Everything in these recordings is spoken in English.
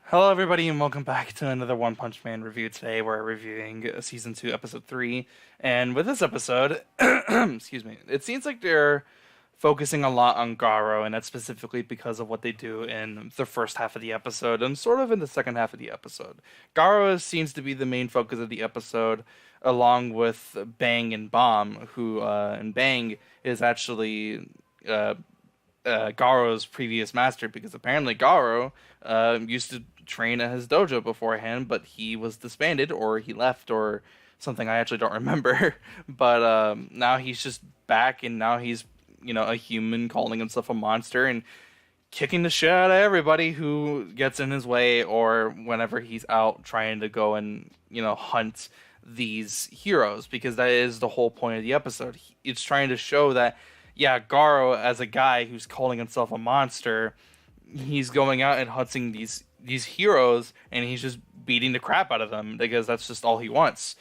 Hello everybody and welcome back to another One Punch Man review. Today we're reviewing Season 2, Episode 3. And with this episode, excuse me, it seems like they're focusing a lot on Garo, and that's specifically because of what they do in the first half of the episode and sort of in the second half of the episode. Garo seems to be the main focus of the episode, along with Bang and Bomb, who, and Bang is actually Garo's previous master, because apparently Garo used to train at his dojo beforehand, but he was disbanded or he left or something. I actually don't remember. But now he's just back, and now he's, a human calling himself a monster and kicking the shit out of everybody who gets in his way, or whenever he's out trying to go and, hunt these heroes, because that is the whole point of the episode. It's trying to show that, yeah, Garo, as a guy who's calling himself a monster, he's going out and hunting these heroes, and he's just beating the crap out of them because that's just all he wants.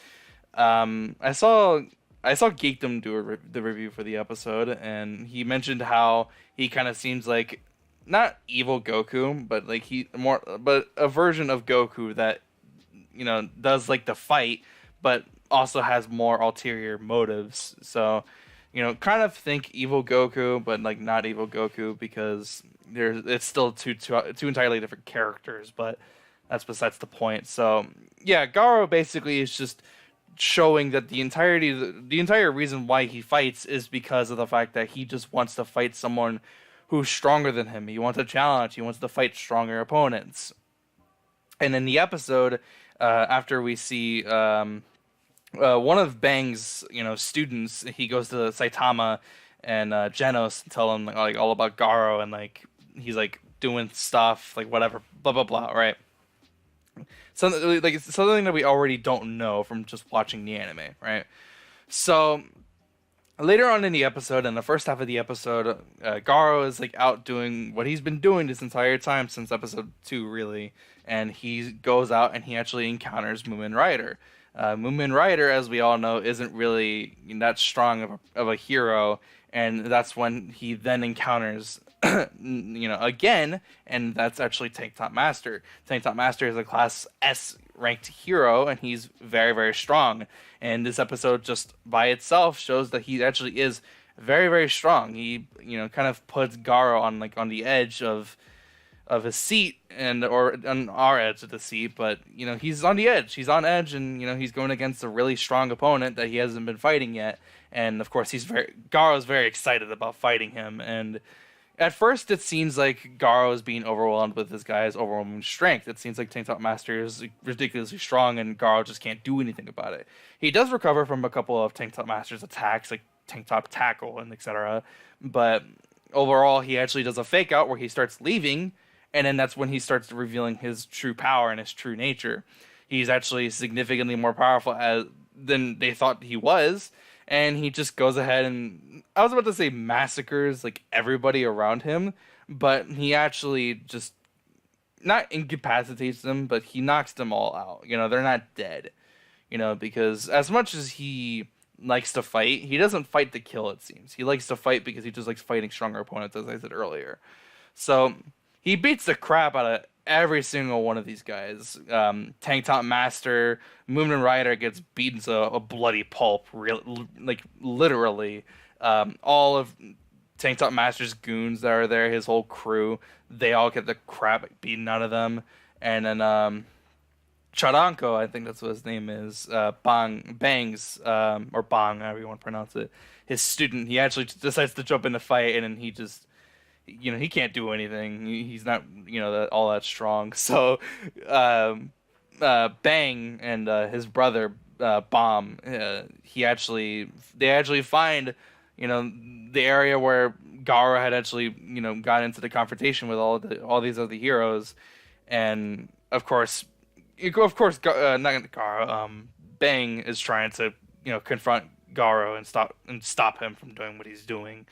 I saw Geekdom do the review for the episode, and he mentioned how he kind of seems like not evil Goku, but like but a version of Goku that does like the fight, but also has more ulterior motives. So, kind of think evil Goku, but like not evil Goku, because it's still two entirely different characters, but that's besides the point. So yeah, Garo basically is just showing that the entire reason why he fights is because of the fact that he just wants to fight someone who's stronger than him. He wants a challenge. He wants to fight stronger opponents. And in the episode, after we see one of Bang's students, he goes to Saitama and Genos and tell him like all about Garo, and like he's like doing stuff like whatever, blah blah blah, right? Something like it's something that we already don't know from just watching the anime, right? So later on in the episode, in the first half of the episode, Garo is like out doing what he's been doing this entire time since episode 2, really, and he goes out and he actually encounters Moomin Rider. Moomin Rider, as we all know, isn't really that strong of a hero, and that's when he then encounters, again, and that's actually Tank Top Master. Tank Top Master is a Class S ranked hero, and he's very, very strong. And this episode just by itself shows that he actually is very, very strong. He, kind of puts Garo on the edge of his seat, or on our edge of the seat, but he's on the edge. He's on edge, and he's going against a really strong opponent that he hasn't been fighting yet. And of course, Garo's very excited about fighting him. And at first, it seems like Garo is being overwhelmed with this guy's overwhelming strength. It seems like Tank Top Master is ridiculously strong, and Garo just can't do anything about it. He does recover from a couple of Tank Top Master's attacks, like Tank Top Tackle and etc. But overall, he actually does a fake out where he starts leaving. And then that's when he starts revealing his true power and his true nature. He's actually significantly more powerful than they thought he was. And he just goes ahead and, I was about to say massacres like everybody around him, but he actually just not incapacitates them, but he knocks them all out. They're not dead. Because as much as he likes to fight, he doesn't fight to kill, it seems. He likes to fight because he just likes fighting stronger opponents, as I said earlier. So he beats the crap out of every single one of these guys. Tank Top Master, Moomin Rider gets beaten to a bloody pulp, literally. All of Tank Top Master's goons that are there, his whole crew, they all get the crap beaten out of them. And then Charanko, I think that's what his name is, Bang's, or Bang, however you want to pronounce it, his student, he actually decides to jump in the fight, and then he just, he can't do anything. He's not, all that strong. So, Bang and his brother, Bomb, they actually find, the area where Garo had actually, got into the confrontation with all these other heroes, and of course, not Garo, Bang is trying to, confront Garo and stop him from doing what he's doing.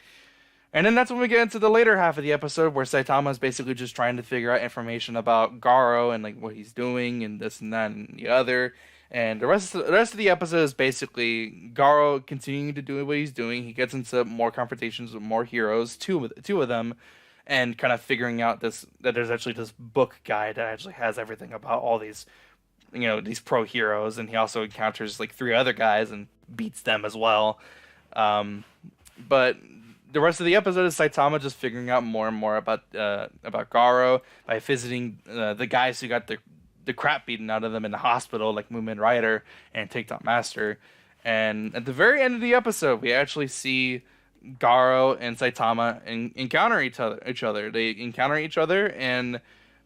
And then that's when we get into the later half of the episode where Saitama is basically just trying to figure out information about Garo and like what he's doing and this and that and the other. And the rest of the episode is basically Garo continuing to do what he's doing. He gets into more confrontations with more heroes, two of them, and kind of figuring out this that there's actually this book guide that actually has everything about all these these pro heroes, and he also encounters like three other guys and beats them as well. But the rest of the episode is Saitama just figuring out more and more about Garo by visiting the guys who got the crap beaten out of them in the hospital, like Moomin Rider and Take Top Master. And at the very end of the episode, we actually see Garo and Saitama encounter each other. They encounter each other, and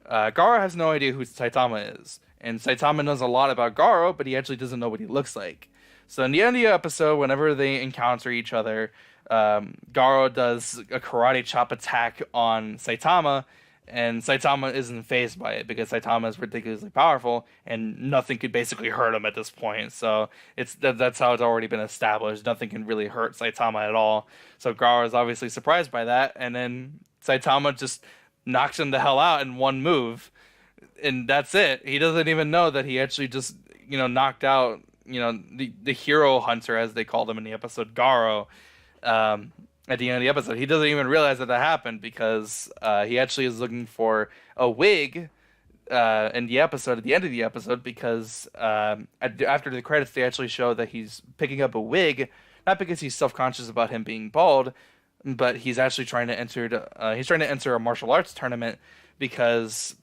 Garo has no idea who Saitama is. And Saitama knows a lot about Garo, but he actually doesn't know what he looks like. So in the end of the episode, whenever they encounter each other, Garo does a karate chop attack on Saitama, and Saitama isn't fazed by it because Saitama is ridiculously powerful, and nothing could basically hurt him at this point. So that's how it's already been established. Nothing can really hurt Saitama at all. So Garo is obviously surprised by that, and then Saitama just knocks him the hell out in one move, and that's it. He doesn't even know that he actually just knocked out the hero hunter, as they called him in the episode, Garo. At the end of the episode, he doesn't even realize that happened because he actually is looking for a wig in the episode, at the end of the episode, because after the credits they actually show that he's picking up a wig, not because he's self-conscious about him being bald, but he's actually trying to enter a martial arts tournament because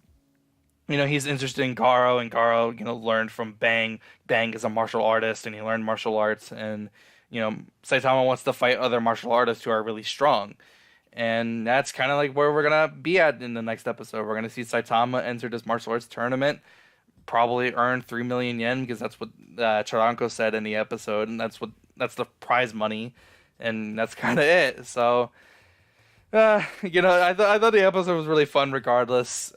he's interested in Garo, and Garo learned from Bang. Bang is a martial artist, and he learned martial arts, and Saitama wants to fight other martial artists who are really strong. And that's kind of like where we're going to be at in the next episode. We're going to see Saitama enter this martial arts tournament, probably earn 3 million yen, because that's what Charanko said in the episode, and that's the prize money, and that's kind of it. So, I thought the episode was really fun regardless.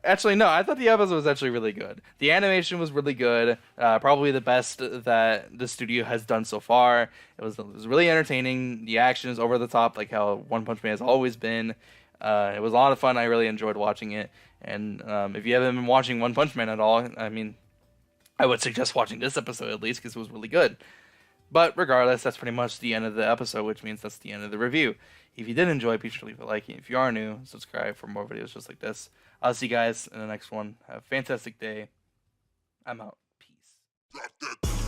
Actually, no, I thought the episode was actually really good. The animation was really good, probably the best that the studio has done so far. It was really entertaining. The action is over the top, like how One Punch Man has always been. It was a lot of fun. I really enjoyed watching it. And if you haven't been watching One Punch Man at all, I mean, I would suggest watching this episode at least because it was really good. But regardless, that's pretty much the end of the episode, which means that's the end of the review. If you did enjoy, be sure to leave a like. If you are new, subscribe for more videos just like this. I'll see you guys in the next one. Have a fantastic day. I'm out. Peace.